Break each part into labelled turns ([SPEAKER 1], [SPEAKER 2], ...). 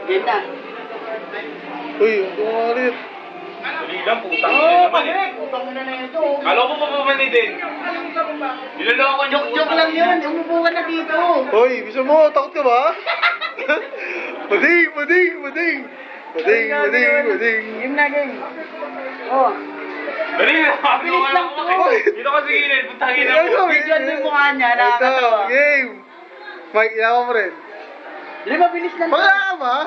[SPEAKER 1] Yan na.
[SPEAKER 2] Uy, ang kumalit.
[SPEAKER 3] Dali lang, putang ina naman eh.
[SPEAKER 1] Putang ina na ito.
[SPEAKER 3] Kala ko papapani din. Nilalawa ko niya.
[SPEAKER 1] Joke lang yun. Umupo ka na dito.
[SPEAKER 2] Hoy, bisa mo, takot ka ba? Mading, mading, mading. Mading, mading, mading.
[SPEAKER 1] Game na, game. Oh.
[SPEAKER 3] Dali lang.
[SPEAKER 1] Bilis lang to.
[SPEAKER 3] Dito ka sa gilid, putang ina mo.
[SPEAKER 1] Bigyan mo yung mukha niya, nakakatawa.
[SPEAKER 2] Ito, game. Mike, ilawa mo rin.
[SPEAKER 1] Dali, mabilis lang to.
[SPEAKER 2] Baka ka ba?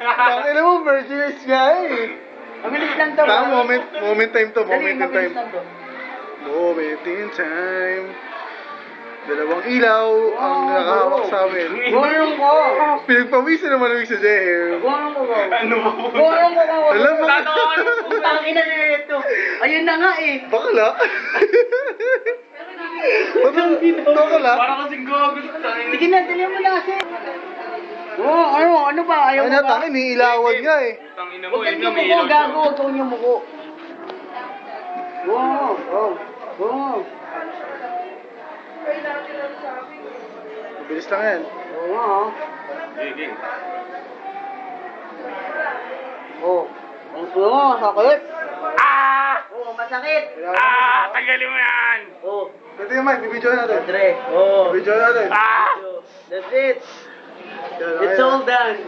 [SPEAKER 2] Tangina mo, Mercedes nga eh.
[SPEAKER 1] Mabilis lang to.
[SPEAKER 2] Tama, moment time to,
[SPEAKER 1] Dali,
[SPEAKER 2] moment in
[SPEAKER 1] mabilis
[SPEAKER 2] time.
[SPEAKER 1] lang to.
[SPEAKER 2] Moment in time. Dalawang ilaw ang nakahawak sa amin.
[SPEAKER 1] Gulong ko.
[SPEAKER 2] Pinagpawisan naman ang isa dyan.
[SPEAKER 1] Gulong ko.
[SPEAKER 3] Ano ba po?
[SPEAKER 1] Gulong ko.
[SPEAKER 2] Alam mo,
[SPEAKER 1] Putang ina na ito. Ayun na nga eh.
[SPEAKER 2] bakala. Bakala.
[SPEAKER 3] Para kasing gago.
[SPEAKER 1] Sige na, dali mo na kasi. Oh, ano ba? Ayaw
[SPEAKER 2] Ay
[SPEAKER 1] mo ba?
[SPEAKER 2] natangin, niilawan nga eh.
[SPEAKER 3] Putang ina mo,
[SPEAKER 1] Huwag
[SPEAKER 3] yun
[SPEAKER 1] kang
[SPEAKER 3] nga may
[SPEAKER 1] yumuko,
[SPEAKER 3] ilaw siya.
[SPEAKER 1] gago. Huwag kang yumuko. Oo.
[SPEAKER 2] Mabilis lang yan.
[SPEAKER 1] Oo.
[SPEAKER 3] Sige.
[SPEAKER 1] Oo. Ang sulo mo, sakit.
[SPEAKER 3] Ah!
[SPEAKER 1] Oo, masakit.
[SPEAKER 3] Ah! Tagalin mo yan!
[SPEAKER 1] Oo.
[SPEAKER 2] Pwede yung mic, bibidyo natin.
[SPEAKER 1] Andre. Oo.
[SPEAKER 2] Bibidyo natin.
[SPEAKER 3] Ah!
[SPEAKER 1] That's it.
[SPEAKER 2] Yan,
[SPEAKER 1] It's
[SPEAKER 2] ayan.
[SPEAKER 1] all done.